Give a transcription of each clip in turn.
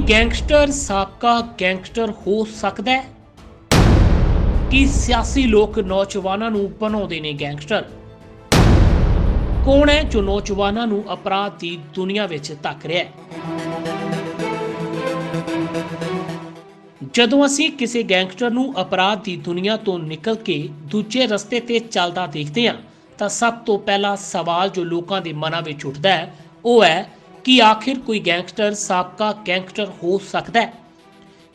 Gangster साबका gangster हो सकता है? कि सियासी लोग नौजवानों ਨੂੰ ਬਣਾਉਂਦੇ ਨੇ ਗੈਂਗਸਟਰ? ਕੌਣ ਹੈ ਜੋ ਨੌਜਵਾਨਾਂ ਨੂੰ ਅਪਰਾਧ ਦੀ ਦੁਨੀਆ ਵਿੱਚ ਧੱਕ ਰਿਹਾ ਹੈ? ਜਦੋਂ ਅਸੀਂ ਕਿਸੇ ਗੈਂਗਸਟਰ ਨੂੰ ਅਪਰਾਧ ਦੀ ਦੁਨੀਆ ਤੋਂ ਨਿਕਲ ਕੇ ਦੂਜੇ ਰਸਤੇ ਤੇ ਚੱਲਦਾ ਦੇਖਦੇ ਹਾਂ ਤਾਂ ਸਭ ਤੋਂ ਪਹਿਲਾ ਸਵਾਲ ਜੋ ਲੋਕਾਂ ਦੇ ਮਨਾਂ ਵਿੱਚ ਉੱਠਦਾ ਹੈ ਉਹ ਹੈ ਕਿ ਆਖਿਰ ਕੋਈ ਗੈਂਗਸਟਰ ਸਾਬਕਾ ਗੈਂਗਸਟਰ ਹੋ ਸਕਦਾ ਹੈ?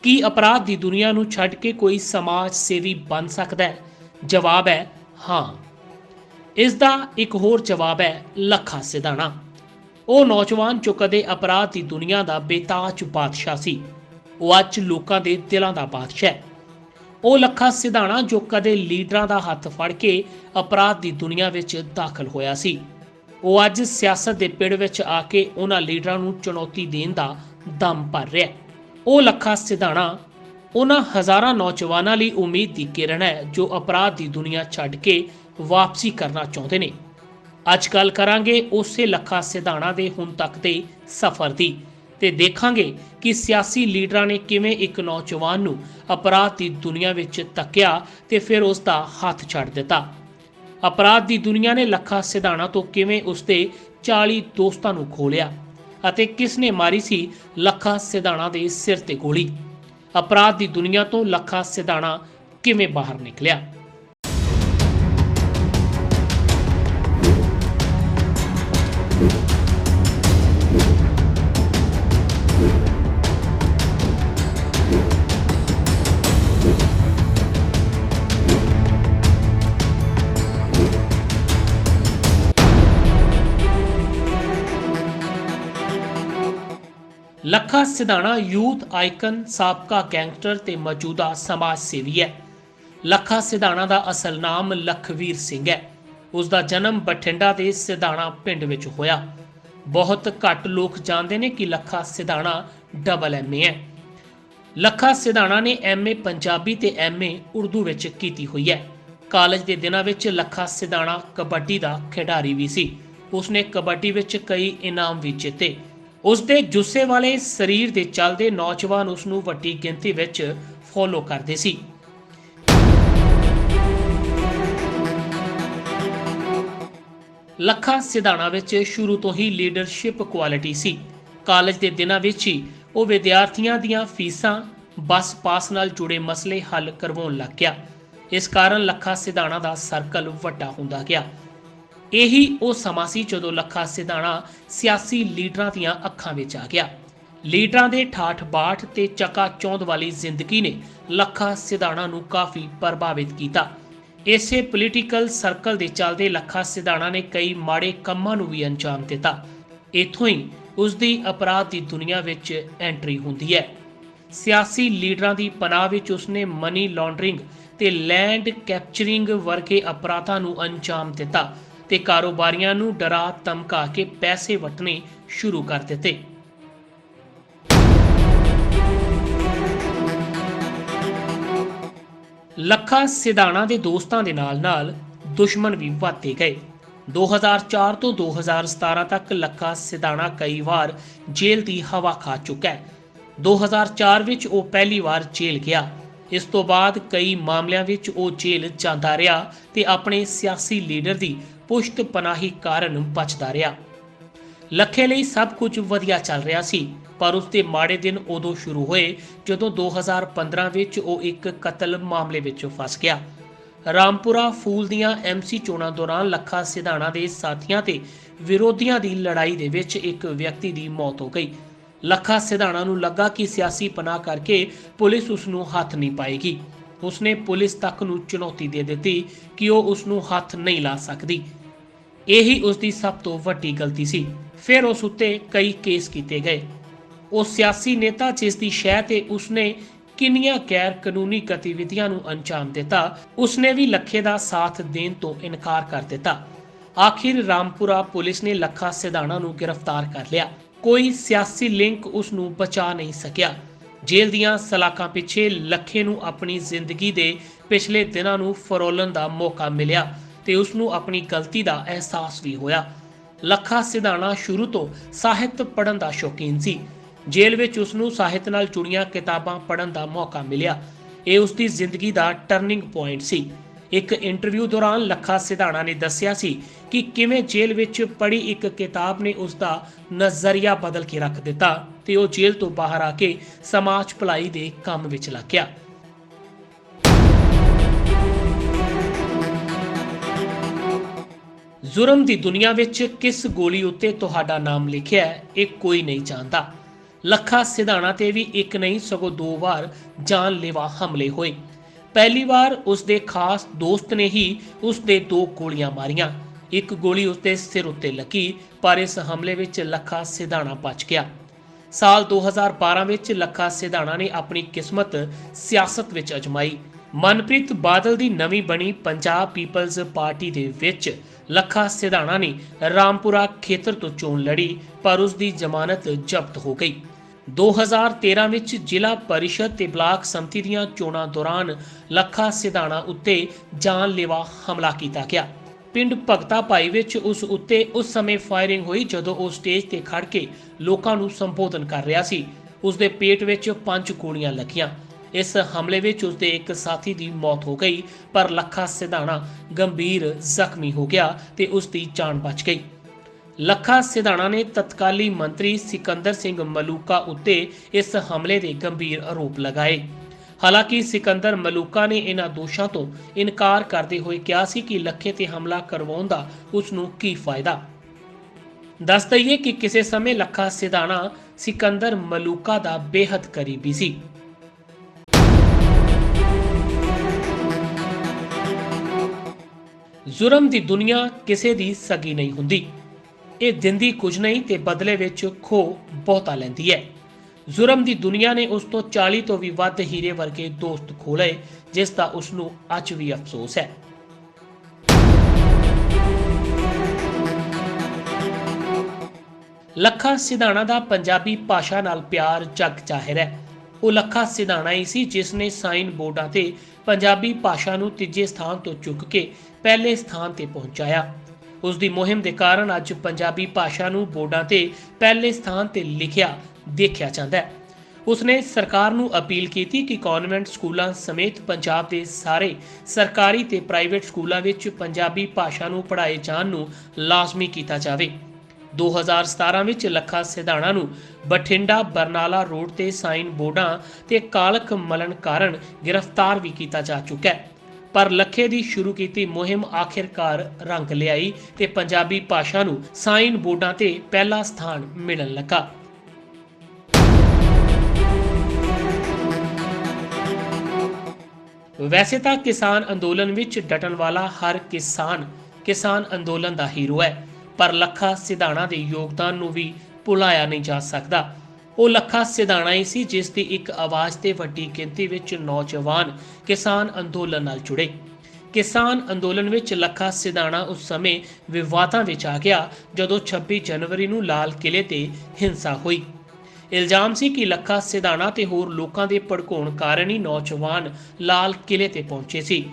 ਕੀ ਅਪਰਾਧ ਦੀ ਦੁਨੀਆ ਨੂੰ ਛੱਡ ਕੇ ਕੋਈ ਸਮਾਜ ਸੇਵੀ ਬਣ ਸਕਦਾ ਹੈ? ਜਵਾਬ ਹੈ ਹਾਂ। ਇਸ ਦਾ ਇੱਕ ਹੋਰ ਜਵਾਬ ਹੈ ਲੱਖਾ ਸਿਧਾਣਾ। ਉਹ ਨੌਜਵਾਨ ਜੋ ਕਦੇ ਅਪਰਾਧ ਦੀ ਦੁਨੀਆ ਦਾ ਬੇਤਾਜ ਬਾਦਸ਼ਾਹ ਸੀ, ਉਹ ਅੱਜ ਲੋਕਾਂ ਦੇ ਦਿਲਾਂ ਦਾ ਬਾਦਸ਼ਾਹ ਹੈ। ਉਹ ਲੱਖਾ ਸਿਧਾਣਾ ਜੋ ਕਦੇ ਲੀਡਰਾਂ ਦਾ ਹੱਥ ਫੜ ਕੇ ਅਪਰਾਧ ਦੀ ਦੁਨੀਆ ਵਿੱਚ ਦਾਖਲ ਹੋਇਆ ਸੀ, ਉਹ ਅੱਜ ਸਿਆਸਤ ਦੇ ਪਿੜ ਵਿੱਚ ਆ ਕੇ ਉਹਨਾਂ ਲੀਡਰਾਂ ਨੂੰ ਚੁਣੌਤੀ ਦੇਣ ਦਾ ਦਮ ਭਰ ਰਿਹਾ ਹੈ। ਉਹ ਲੱਖਾ ਸਿਧਾਣਾ ਉਹਨਾਂ ਹਜ਼ਾਰਾਂ ਨੌਜਵਾਨਾਂ ਲਈ ਉਮੀਦ ਦੀ ਕਿਰਨ ਹੈ ਜੋ ਅਪਰਾਧ ਦੀ ਦੁਨੀਆ ਛੱਡ ਕੇ ਵਾਪਸੀ ਕਰਨਾ ਚਾਹੁੰਦੇ ਨੇ। ਅੱਜ ਗੱਲ ਕਰਾਂਗੇ ਉਸੇ ਲੱਖਾ ਸਿਧਾਣਾ ਦੇ ਹੁਣ ਤੱਕ ਦੇ ਸਫ਼ਰ ਦੀ ਤੇ ਦੇਖਾਂਗੇ ਕਿ ਸਿਆਸੀ ਲੀਡਰਾਂ ਨੇ ਕਿਵੇਂ ਇੱਕ ਨੌਜਵਾਨ ਨੂੰ ਅਪਰਾਧ ਦੀ ਦੁਨੀਆ ਵਿੱਚ ਧੱਕਿਆ ਤੇ ਫਿਰ ਉਸ ਦਾ ਹੱਥ ਛੱਡ ਦਿੱਤਾ। ਅਪਰਾਧ ਦੀ ਦੁਨੀਆ ਨੇ ਲੱਖਾ ਸਿਧਾਣਾ ਤੋਂ ਕਿਵੇਂ ਉਸਦੇ 40 ਦੋਸਤਾਂ ਨੂੰ ਖੋਲਿਆ ਅਤੇ ਕਿਸ ਨੇ ਮਾਰੀ ਸੀ ਲੱਖਾ ਸਿਧਾਣਾ ਦੇ ਸਿਰ ਤੇ ਗੋਲੀ। ਅਪਰਾਧ ਦੀ ਦੁਨੀਆ ਤੋਂ ਲੱਖਾ ਸਿਧਾਣਾ ਕਿਵੇਂ ਬਾਹਰ ਨਿਕਲਿਆ। ਲੱਖਾ ਸਿਧਾਣਾ ਯੂਥ ਆਈਕਨ, ਸਾਬਕਾ ਗੈਂਗਸਟਰ ਤੇ ਮੌਜੂਦਾ ਸਮਾਜ ਸੇਵੀ ਹੈ। ਲੱਖਾ ਸਿਧਾਣਾ ਦਾ ਅਸਲ ਨਾਮ ਲਖਵੀਰ ਸਿੰਘ ਹੈ। ਉਸ ਦਾ ਜਨਮ ਬਠਿੰਡਾ ਦੇ ਸਿਧਾਣਾ ਪਿੰਡ ਵਿੱਚ ਹੋਇਆ। ਬਹੁਤ ਘੱਟ ਲੋਕ ਜਾਣਦੇ ਨੇ ਕਿ ਲੱਖਾ ਸਿਧਾਣਾ ਡਬਲ ਐਮਏ ਹੈ। ਲੱਖਾ ਸਿਧਾਣਾ ਨੇ ਐਮਏ ਪੰਜਾਬੀ ਤੇ ਐਮਏ ਉਰਦੂ ਵਿੱਚ ਕੀਤੀ ਹੋਈ ਹੈ। ਕਾਲਜ ਦੇ ਦਿਨਾਂ ਵਿੱਚ ਲੱਖਾ ਸਿਧਾਣਾ ਕਬੱਡੀ ਦਾ ਖਿਡਾਰੀ ਵੀ ਸੀ। ਉਸਨੇ ਕਬੱਡੀ ਵਿੱਚ ਕਈ ਇਨਾਮ ਵੀ ਜਿੱਤੇ। ਉਸਦੇ ਜੁੱਸੇ ਵਾਲੇ ਸਰੀਰ ਦੇ ਚੱਲਦੇ ਨੌਜਵਾਨ ਉਸ ਨੂੰ ਵੱਡੀ ਗਿਣਤੀ ਵਿੱਚ ਫੋਲੋ ਕਰਦੇ ਸੀ। ਲੱਖਾ ਸਿਧਾਣਾ ਵਿੱਚ ਸ਼ੁਰੂ ਤੋਂ ਹੀ ਲੀਡਰਸ਼ਿਪ ਕੁਆਲਿਟੀ ਸੀ। ਕਾਲਜ ਦੇ ਦਿਨਾਂ ਵਿੱਚ ਹੀ ਉਹ ਵਿਦਿਆਰਥੀਆਂ ਦੀਆਂ ਫੀਸਾਂ, ਬੱਸ ਪਾਸ ਨਾਲ ਜੁੜੇ ਮਸਲੇ ਹੱਲ ਕਰਵਾਉਣ ਲੱਗ ਗਿਆ। ਇਸ ਕਾਰਨ ਲੱਖਾ ਸਿਧਾਣਾ ਦਾ ਸਰਕਲ ਵੱਡਾ ਹੁੰਦਾ ਗਿਆ। ਇਹੀ ਉਹ ਸਮਾਂ ਸੀ ਜਦੋਂ ਲੱਖਾ ਸਿਧਾਣਾ ਸਿਆਸੀ ਲੀਡਰਾਂ ਦੀਆਂ ਅੱਖਾਂ ਵਿੱਚ ਆ ਗਿਆ। ਲੀਡਰਾਂ ਦੇ ਠਾਠ ਬਾਠ ਤੇ ਚੱਕਾ ਚੌਂਧ ਵਾਲੀ ਜ਼ਿੰਦਗੀ ਨੇ ਲੱਖਾ ਸਿਧਾਣਾ ਨੂੰ ਕਾਫੀ ਪ੍ਰਭਾਵਿਤ ਕੀਤਾ। ਇਸੇ ਪੋਲੀਟੀਕਲ ਸਰਕਲ ਦੇ ਚੱਲਦੇ ਲੱਖਾ ਸਿਧਾਣਾ ਨੇ ਕਈ ਮਾੜੇ ਕੰਮਾਂ ਨੂੰ ਵੀ ਅੰਜਾਮ ਦਿੱਤਾ। ਇੱਥੋਂ ਹੀ ਉਸ ਦੀ ਅਪਰਾਧ ਦੀ ਦੁਨੀਆ ਵਿੱਚ ਐਂਟਰੀ ਹੁੰਦੀ ਹੈ। ਸਿਆਸੀ ਲੀਡਰਾਂ ਦੀ ਪਨਾਹ ਵਿੱਚ ਉਸਨੇ ਮਨੀ ਲਾਂਡਰਿੰਗ ਤੇ ਲੈਂਡ ਕੈਪਚਰਿੰਗ ਵਰਗੇ ਅਪਰਾਧਾਂ ਨੂੰ ਅੰਜਾਮ ਦਿੱਤਾ ਤੇ ਕਾਰੋਬਾਰੀਆਂ ਨੂੰ ਡਰਾ ਧਮਕਾ ਕੇ ਪੈਸੇ ਵਟਣੇ ਸ਼ੁਰੂ ਕਰ ਦਿੱਤੇ। ਲੱਖਾ ਸਿਧਾਣਾ ਦੇ ਦੋਸਤਾਂ ਦੇ ਨਾਲ ਦੁਸ਼ਮਣ ਵੀ ਵਧਦੇ ਗਏ। 2004 ਤੋਂ 2017 ਤੱਕ ਲੱਖਾ ਸਿਧਾਣਾ ਕਈ ਵਾਰ ਜੇਲ੍ਹ ਦੀ ਹਵਾ ਖਾ ਚੁੱਕਾ ਹੈ। 2004 ਵਿੱਚ ਉਹ ਪਹਿਲੀ ਵਾਰ ਜੇਲ੍ਹ ਗਿਆ। ਇਸ ਤੋਂ ਬਾਅਦ ਕਈ ਮਾਮਲਿਆਂ ਵਿੱਚ ਉਹ ਜੇਲ੍ਹ ਜਾਂਦਾ ਰਿਹਾ ਤੇ ਆਪਣੇ ਸਿਆਸੀ ਲੀਡਰ ਦੀ ਪੁਸ਼ਤ ਪਨਾਹੀ ਕਾਰਨ ਬਚਦਾ ਰਿਹਾ। ਲੱਖੇ ਲਈ ਸਭ ਕੁਝ ਵਧੀਆ ਚੱਲ ਰਿਹਾ ਸੀ, ਪਰ ਉਸਦੇ ਮਾੜੇ ਦਿਨ ਉਦੋਂ ਸ਼ੁਰੂ ਹੋਏ ਜਦੋਂ 2015 ਵਿੱਚ ਉਹ ਇੱਕ ਕਤਲ ਮਾਮਲੇ ਵਿੱਚ ਫਸ ਗਿਆ। ਰਾਮਪੁਰਾ ਫੂਲ ਦੀਆਂ ਐਮਸੀ ਚੋਣਾਂ ਦੌਰਾਨ ਲੱਖਾ ਸਿਧਾਣਾ ਦੇ ਸਾਥੀਆਂ ਤੇ ਵਿਰੋਧੀਆਂ ਦੀ ਲੜਾਈ ਦੇ ਵਿੱਚ ਇੱਕ ਵਿਅਕਤੀ ਦੀ ਮੌਤ ਹੋ ਗਈ। ਲੱਖਾ ਸਿਧਾਣਾ ਨੂੰ ਲੱਗਾ ਕਿ ਸਿਆਸੀ ਪਨਾਹ ਕਰਕੇ ਪੁਲਿਸ ਉਸ ਨੂੰ ਹੱਥ ਨਹੀਂ ਪਾਏਗੀ। ਉਸਨੇ ਪੁਲਿਸ ਤੱਕ ਨੂੰ ਚੁਣੌਤੀ ਦੇ ਦਿੱਤੀ ਕਿ ਉਹ ਉਸ ਨੂੰ ਹੱਥ ਨਹੀਂ ਲਾ ਸਕਦੀ। ਇਹੀ ਉਸ ਦੀ ਸਭ ਤੋਂ ਵੱਡੀ ਗਲਤੀ ਸੀ। ਫਿਰ ਉਸ ਉੱਤੇ ਕਈ ਕੇਸ ਕੀਤੇ ਗਏ। ਉਹ ਸਿਆਸੀ ਨੇਤਾ ਜਿਸ ਦੀ ਸ਼ਹਿ ਤੇ ਉਸਨੇ ਕਿੰਨੀਆਂ ਗੈਰ ਕਾਨੂੰਨੀ ਗਤੀਵਿਧੀਆਂ ਨੂੰ ਅੰਜਾਮ ਦਿੱਤਾ, ਉਸਨੇ ਵੀ ਲੱਖੇ ਦਾ ਸਾਥ ਦੇਣ ਤੋਂ ਇਨਕਾਰ ਕਰ ਦਿੱਤਾ। ਆਖਿਰ ਰਾਮਪੁਰਾ ਪੁਲਿਸ ਨੇ ਲੱਖਾ ਸਿਧਾਣਾ ਨੂੰ ਗ੍ਰਿਫਤਾਰ ਕਰ ਲਿਆ। ਕੋਈ ਸਿਆਸੀ ਲਿੰਕ ਉਸ ਨੂੰ ਬਚਾ ਨਹੀਂ ਸਕਿਆ। ਜੇਲ੍ਹ ਦੀਆਂ ਸਲਾਖਾਂ ਪਿੱਛੇ ਲੱਖੇ ਨੂੰ ਆਪਣੀ ਜ਼ਿੰਦਗੀ ਦੇ ਪਿਛਲੇ ਦਿਨਾਂ ਨੂੰ ਫਰੋਲਣ ਦਾ ਮੌਕਾ ਮਿਲਿਆ ਤੇ ਉਸ ਨੂੰ ਆਪਣੀ ਗਲਤੀ ਦਾ ਅਹਿਸਾਸ ਵੀ ਹੋਇਆ। ਲੱਖਾ ਸਿਧਾਣਾ ਸ਼ੁਰੂ ਤੋਂ ਸਾਹਿਤ ਪੜ੍ਹਨ ਦਾ ਸ਼ੌਕੀਨ ਸੀ। ਜੇਲ੍ਹ ਵਿੱਚ ਉਸ ਨੂੰ ਸਾਹਿਤ ਨਾਲ ਜੁੜੀਆਂ ਕਿਤਾਬਾਂ ਪੜ੍ਹਨ ਦਾ ਮੌਕਾ ਮਿਲਿਆ। ਇਹ ਉਸ ਦੀ ਜ਼ਿੰਦਗੀ ਦਾ ਟਰਨਿੰਗ ਪੁਆਇੰਟ ਸੀ। ਇੱਕ ਇੰਟਰਵਿਊ ਦੌਰਾਨ ਲੱਖਾ ਸਿਧਾਣਾ ਨੇ ਦੱਸਿਆ ਸੀ ਕਿ ਕਿਵੇਂ ਜੇਲ੍ਹ ਵਿੱਚ ਪੜ੍ਹੀ ਇੱਕ ਕਿਤਾਬ ਨੇ ਉਸ ਦਾ ਨਜ਼ਰੀਆ ਬਦਲ ਕੇ ਰੱਖ ਦਿੱਤਾ ਤੇ ਉਹ ਜੇਲ੍ਹ ਤੋਂ ਬਾਹਰ ਆ ਕੇ ਸਮਾਜ ਭਲਾਈ ਦੇ ਕੰਮ ਵਿੱਚ ਲੱਗ ਗਿਆ। ਜ਼ੁਰਮ ਦੀ ਦੁਨੀਆ ਵਿੱਚ ਕਿਸ ਗੋਲੀ ਉੱਤੇ ਤੁਹਾਡਾ ਨਾਮ ਲਿਖਿਆ ਹੈ, ਇਹ ਕੋਈ ਨਹੀਂ ਜਾਣਦਾ। ਲੱਖਾ ਸਿਧਾਣਾ ਤੇ ਵੀ ਇੱਕ ਨਹੀਂ ਸਗੋਂ 2 ਵਾਰ ਜਾਨਲੇਵਾ ਹਮਲੇ ਹੋਏ। ਪਹਿਲੀ ਵਾਰ ਉਸ ਦੇ ਖਾਸ ਦੋਸਤ ਨੇ ਹੀ ਉਸ ਦੇ 2 ਗੋਲੀਆਂ ਮਾਰੀਆਂ। ਇੱਕ ਗੋਲੀ ਉਸ ਦੇ ਸਿਰ ਉੱਤੇ ਲੱਗੀ, ਪਰ ਇਸ ਹਮਲੇ ਵਿੱਚ ਲੱਖਾ ਸਿਧਾਣਾ ਬਚ ਗਿਆ। ਸਾਲ 2012 ਵਿੱਚ ਲੱਖਾ ਸਿਧਾਣਾ ਨੇ ਆਪਣੀ ਕਿਸਮਤ ਸਿਆਸਤ ਵਿੱਚ ਅਜਮਾਈ। ਮਨਪ੍ਰੀਤ ਬਾਦਲ ਦੀ ਨਵੀਂ ਬਣੀ ਪੰਜਾਬ ਪੀਪਲਜ਼ ਪਾਰਟੀ ਦੇ ਵਿੱਚ ਲੱਖਾ ਸਿਧਾਣਾ ਨੇ ਰਾਮਪੁਰਾ ਖੇਤਰ ਤੋਂ ਚੋਣ ਲੜੀ, ਪਰ ਉਸ ਦੀ ਜ਼ਮਾਨਤ ਜ਼ਬਤ ਹੋ ਗਈ। 2013 ਵਿੱਚ ਜ਼ਿਲ੍ਹਾ ਪਰਿਸ਼ਦ ਤੇ ਬਲਾਕ ਸੰਮਤੀ ਦੀਆਂ ਚੋਣਾਂ ਦੌਰਾਨ ਲੱਖਾ ਸਿਧਾਣਾ ਉੱਤੇ ਜਾਨਲੇਵਾ ਹਮਲਾ ਕੀਤਾ ਗਿਆ। ਪਿੰਡ ਭਗਤਾ ਭਾਈ ਵਿੱਚ ਉਸ ਉੱਤੇ ਉਸ ਸਮੇਂ ਫਾਇਰਿੰਗ ਹੋਈ ਜਦੋਂ ਉਹ ਸਟੇਜ ਤੇ ਖੜ ਕੇ ਲੋਕਾਂ ਨੂੰ ਸੰਬੋਧਨ ਕਰ ਰਿਹਾ ਸੀ। ਉਸ ਦੇ ਪੇਟ ਵਿੱਚ 5 ਗੋਲੀਆਂ ਲੱਗੀਆਂ। ਇਸ ਹਮਲੇ ਵਿੱਚ ਉਸ ਦੇ ਇੱਕ ਸਾਥੀ ਦੀ ਮੌਤ ਹੋ ਗਈ, ਪਰ ਲੱਖਾ ਸਿਧਾਣਾ ਗੰਭੀਰ ਜ਼ਖਮੀ ਹੋ ਗਿਆ ਤੇ ਉਸ ਦੀ ਜਾਨ ਬਚ ਗਈ। ਲੱਖਾ ਸਿਧਾਣਾ ਨੇ ਤਤਕਾਲੀ ਮੰਤਰੀ ਸਿਕੰਦਰ ਸਿੰਘ ਮਲੂਕਾ ਉੱਤੇ ਇਸ ਹਮਲੇ ਦੇ ਗੰਭੀਰ ਆਰੋਪ ਲਗਾਏ। ਹਾਲਾਂਕਿ ਸਿਕੰਦਰ ਮਲੂਕਾ ਨੇ ਇਹਨਾਂ ਦੋਸ਼ਾਂ ਤੋਂ ਇਨਕਾਰ ਕਰਦੇ ਹੋਏ ਕਿਹਾ ਸੀ ਕਿ ਲੱਖੇ ਤੇ ਹਮਲਾ ਕਰਵਾਉਣ ਦਾ ਉਸ ਨੂੰ ਕੀ ਫਾਇਦਾ। ਦੱਸ ਦਈਏ ਕਿ ਕਿਸੇ ਸਮੇਂ ਲੱਖਾ ਸਿਧਾਣਾ ਸਿਕੰਦਰ ਮਲੂਕਾ ਦਾ ਬੇਹੱਦ ਕਰੀਬੀ ਸੀ। ਜ਼ੁਰਮ ਦੀ ਦੁਨੀਆ ਕਿਸੇ ਦੀ ਸਗੀ ਨਹੀਂ ਹੁੰਦੀ। ਇਹ ਦਿੰਦੀ ਕੁਝ ਨਹੀਂ ਤੇ ਬਦਲੇ ਵਿੱਚ ਖੋ ਬਹੁਤਾ ਲੈਂਦੀ ਹੈ। ਜ਼ੁਰਮ ਦੀ ਦੁਨੀਆ ਨੇ ਉਸ ਤੋਂ 40 ਤੋਂ ਵੀ ਵੱਧ ਹੀਰੇ ਵਰਗੇ ਦੋਸਤ ਖੋਹ ਲਏ, ਜਿਸ ਦਾ ਉਸ ਨੂੰ ਅੱਜ ਵੀ ਅਫਸੋਸ ਹੈ। ਲੱਖਾ ਸਿਧਾਣਾ ਦਾ ਪੰਜਾਬੀ ਭਾਸ਼ਾ ਨਾਲ ਪਿਆਰ ਜਗ ਜ਼ਾਹਿਰ ਹੈ। ਉਹ ਲੱਖਾ ਸਿਧਾਣਾ ਹੀ ਸੀ ਜਿਸ ਨੇ ਸਾਈਨ ਬੋਰਡਾਂ ਤੇ ਪੰਜਾਬੀ ਭਾਸ਼ਾ ਨੂੰ ਤੀਜੇ ਸਥਾਨ ਤੋਂ ਚੁੱਕ ਕੇ ਪਹਿਲੇ ਸਥਾਨ ਤੇ ਪਹੁੰਚਾਇਆ। ਉਸ ਦੀ ਮੁਹਿੰਮ ਦੇ ਕਾਰਨ ਅੱਜ ਪੰਜਾਬੀ ਭਾਸ਼ਾ ਨੂੰ ਬੋਰਡਾਂ ਤੇ ਪਹਿਲੇ ਸਥਾਨ ਤੇ ਲਿਖਿਆ ਦੇਖਿਆ ਜਾਂਦਾ ਹੈ। ਉਸਨੇ ਸਰਕਾਰ ਨੂੰ ਅਪੀਲ ਕੀਤੀ ਕਿ ਕਨਵੈਂਟ ਸਕੂਲਾਂ ਸਮੇਤ ਪੰਜਾਬ ਦੇ ਸਾਰੇ ਸਰਕਾਰੀ ਤੇ ਪ੍ਰਾਈਵੇਟ ਸਕੂਲਾਂ ਵਿੱਚ ਪੰਜਾਬੀ ਭਾਸ਼ਾ ਨੂੰ ਪੜ੍ਹਾਏ ਜਾਣ ਨੂੰ ਲਾਜ਼ਮੀ ਕੀਤਾ ਜਾਵੇ। 2017 ਵਿੱਚ ਲੱਖਾ ਸਿਧਾਣਾ ਨੂੰ ਬਠਿੰਡਾ ਬਰਨਾਲਾ ਰੋਡ ਤੇ ਸਾਈਨ ਬੋਰਡਾਂ ਤੇ ਕਾਲਖ ਮਲਣ ਕਾਰਨ ਗ੍ਰਿਫਤਾਰ ਵੀ ਕੀਤਾ ਜਾ ਚੁੱਕਾ ਹੈ। ਪਰ ਲੱਖੇ ਦੀ ਸ਼ੁਰੂ ਕੀਤੀ ਮੁਹਿੰਮ ਆਖਿਰਕਾਰ ਰੰਗ ਲਿਆਈ ਤੇ ਪੰਜਾਬੀ ਭਾਸ਼ਾ ਨੂੰ ਸਾਈਨ ਬੋਰਡਾਂ ਤੇ ਪਹਿਲਾ ਸਥਾਨ ਮਿਲਣ ਲੱਗਾ। ਵੈਸੇ ਤਾਂ ਕਿਸਾਨ ਅੰਦੋਲਨ ਵਿੱਚ ਡਟਣ ਵਾਲਾ ਹਰ ਕਿਸਾਨ ਅੰਦੋਲਨ ਦਾ ਹੀਰੋ ਹੈ, ਪਰ ਲੱਖਾ ਸਿਧਾਣਾ ਦੇ ਯੋਗਦਾਨ ਨੂੰ ਵੀ ਭੁਲਾਇਆ ਨਹੀਂ ਜਾ ਸਕਦਾ। ਉਹ ਲੱਖਾ ਸਿਧਾਣਾ ਹੀ ਸੀ ਜਿਸ ਦੀ ਇੱਕ ਆਵਾਜ਼ ਤੇ ਵੱਡੀ ਗਿਣਤੀ ਵਿੱਚ ਨੌਜਵਾਨ ਕਿਸਾਨ ਅੰਦੋਲਨ ਨਾਲ ਜੁੜੇ। ਕਿਸਾਨ ਅੰਦੋਲਨ ਵਿੱਚ ਲੱਖਾ ਸਿਧਾਣਾ ਉਸ ਸਮੇਂ ਵਿਵਾਦਾਂ ਵਿੱਚ ਆ ਗਿਆ ਜਦੋਂ 26 ਜਨਵਰੀ ਨੂੰ ਲਾਲ ਕਿਲੇ ਤੇ ਹਿੰਸਾ ਹੋਈ। ਇਲਜ਼ਾਮ ਸੀ ਕਿ ਲੱਖਾ ਸਿਧਾਣਾ ਤੇ ਹੋਰ ਲੋਕਾਂ ਦੇ ਭੜਕਾਉਣ ਕਾਰਨ ਹੀ ਨੌਜਵਾਨ ਲਾਲ ਕਿਲੇ ਤੇ ਪਹੁੰਚੇ ਸੀ।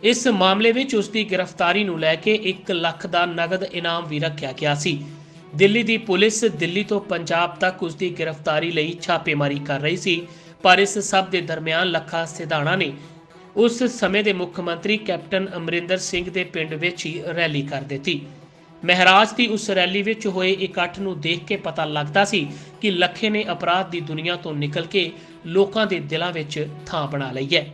ਇਸ ਮਾਮਲੇ ਵਿੱਚ ਉਸ ਦੀ ਗ੍ਰਿਫਤਾਰੀ ਨੂੰ ਲੈ ਕੇ 1 ਲੱਖ ਦਾ ਨਗਦ ਇਨਾਮ ਵੀ ਰੱਖਿਆ ਗਿਆ ਸੀ। ਦਿੱਲੀ ਦੀ ਪੁਲਿਸ ਦਿੱਲੀ ਤੋਂ ਪੰਜਾਬ ਤੱਕ ਉਸ ਦੀ ਗ੍ਰਿਫਤਾਰੀ ਲਈ ਛਾਪੇਮਾਰੀ ਕਰ ਰਹੀ ਸੀ, ਪਰ ਇਸ ਸਭ ਦੇ ਦਰਮਿਆਨ ਲੱਖਾ ਸਿਧਾਣਾ ਨੇ ਉਸ ਸਮੇਂ ਦੇ ਮੁੱਖ ਮੰਤਰੀ ਕੈਪਟਨ ਅਮਰਿੰਦਰ ਸਿੰਘ ਦੇ ਪਿੰਡ ਵਿੱਚ ਹੀ ਰੈਲੀ ਕਰ ਦਿੱਤੀ। ਮਹਿਰਾਜ ਦੀ ਉਸ ਰੈਲੀ ਵਿੱਚ ਹੋਏ ਇਕੱਠ ਨੂੰ ਦੇਖ ਕੇ ਪਤਾ ਲੱਗਦਾ ਸੀ ਕਿ ਲੱਖੇ ਨੇ ਅਪਰਾਧ ਦੀ ਦੁਨੀਆ ਤੋਂ ਨਿਕਲ ਕੇ ਲੋਕਾਂ ਦੇ ਦਿਲਾਂ ਵਿੱਚ ਥਾਂ ਬਣਾ ਲਈ ਹੈ।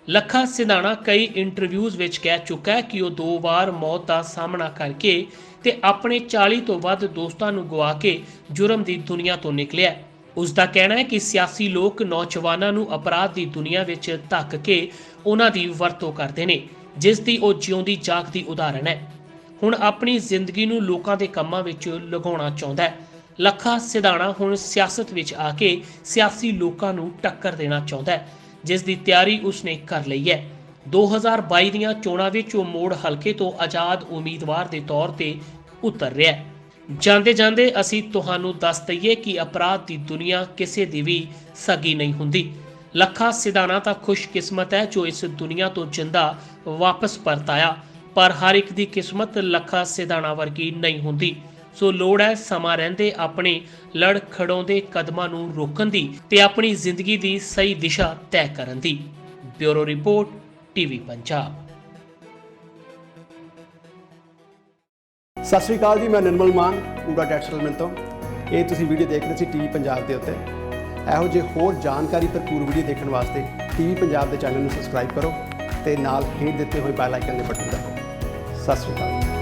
ਲੱਖਾ ਸਿਧਾਣਾ ਕਈ ਇੰਟਰਵਿਊਜ਼ ਵਿੱਚ ਕਹਿ ਚੁੱਕਾ ਹੈ ਕਿ ਉਹ 2 ਵਾਰ ਮੌਤ ਦਾ ਸਾਹਮਣਾ ਕਰਕੇ ਤੇ ਆਪਣੇ 40 ਤੋਂ ਵੱਧ ਦੋਸਤਾਂ ਨੂੰ ਗਵਾ ਕੇ ਜੁਰਮ ਦੀ ਦੁਨੀਆ ਤੋਂ ਨਿਕਲਿਆ। ਉਸ ਦਾ ਕਹਿਣਾ ਹੈ ਕਿ ਸਿਆਸੀ ਲੋਕ ਨੌਜਵਾਨਾਂ ਨੂੰ ਅਪਰਾਧ ਦੀ ਦੁਨੀਆ ਵਿੱਚ ਧੱਕ ਕੇ ਉਹਨਾਂ ਦੀ ਵਰਤੋਂ ਕਰਦੇ ਨੇ, ਜਿਸ ਦੀ ਉਹ ਜਿਉਂਦੀ ਜਾਗਦੀ ਉਦਾਹਰਣ ਹੈ। ਹੁਣ ਆਪਣੀ ਜ਼ਿੰਦਗੀ ਨੂੰ ਲੋਕਾਂ ਦੇ ਕੰਮਾਂ ਵਿੱਚ ਲਗਾਉਣਾ ਚਾਹੁੰਦਾ ਹੈ। ਲੱਖਾ ਸਿਧਾਣਾ ਹੁਣ ਸਿਆਸਤ ਵਿੱਚ ਆ ਕੇ ਸਿਆਸੀ ਲੋਕਾਂ ਨੂੰ ਟੱਕਰ ਦੇਣਾ ਚਾਹੁੰਦਾ ਹੈ, ਜਿਸ ਦੀ ਤਿਆਰੀ ਉਸਨੇ ਕਰ ਲਈ ਹੈ। 2022 ਦੀਆਂ ਚੋਣਾਂ ਵਿੱਚ ਉਹ ਮੋੜ ਹਲਕੇ ਤੋਂ ਆਜ਼ਾਦ ਉਮੀਦਵਾਰ ਦੇ ਤੌਰ ਤੇ ਉਤਰ ਰਿਹਾ ਹੈ। ਜਾਂਦੇ ਜਾਂਦੇ ਅਸੀਂ ਤੁਹਾਨੂੰ ਦੱਸ ਦਈਏ ਕਿ ਅਪਰਾਧ ਦੀ ਦੁਨੀਆ ਕਿਸੇ ਦੀ ਵੀ ਸਗੀ ਨਹੀਂ ਹੁੰਦੀ। ਲੱਖਾ ਸਿਧਾਣਾ ਤਾਂ ਖੁਸ਼ਕਿਸਮਤ ਹੈ ਜੋ ਇਸ ਦੁਨੀਆ ਤੋਂ ਜਿੰਦਾ ਵਾਪਸ ਪਰਤ ਆਇਆ, ਪਰ ਹਰ ਇੱਕ ਦੀ ਕਿਸਮਤ ਲੱਖਾ ਸਿਧਾਣਾ ਵਰਗੀ ਨਹੀਂ ਹੁੰਦੀ। ਸੋ ਲੋੜ ਹੈ ਸਮਾਂ ਰਹਿੰਦੇ ਆਪਣੇ ਲੜ ਖੜਾਉਂਦੇ ਕਦਮਾਂ ਨੂੰ ਰੋਕਣ ਦੀ ਤੇ ਆਪਣੀ ਜ਼ਿੰਦਗੀ ਦੀ ਸਹੀ ਦਿਸ਼ਾ ਤੈਅ ਕਰਨ ਦੀ। Bureau report, TV Punjab. ਸਤਿ ਸ਼੍ਰੀ ਅਕਾਲ ਜੀ, ਮੈਂ ਨਿਰਮਲ ਮਾਨ ਪੂਰਾ ਟੈਕਸਟਾਈਲ ਮਿਲ ਤੋਂ। ਇਹ ਤੁਸੀਂ ਵੀਡੀਓ ਦੇਖ ਰਹੇ ਸੀ ਟੀਵੀ ਪੰਜਾਬ ਦੇ ਉੱਤੇ। ਇਹੋ ਜਿਹੇ ਹੋਰ ਜਾਣਕਾਰੀ ਭਰਪੂਰ ਵੀਡੀਓ ਦੇਖਣ ਵਾਸਤੇ ਟੀਵੀ ਪੰਜਾਬ ਦੇ ਚੈਨਲ ਨੂੰ ਸਬਸਕ੍ਰਾਈਬ ਕਰੋ ਤੇ ਨਾਲ ਹੇਠ ਦਿੱਤੇ ਹੋਏ ਬੈਲ ਆਈਕਨ ਦੇ ਬਟਨ ਦਬਾਓ। ਸਤਿ ਸ਼੍ਰੀ ਅਕਾਲ।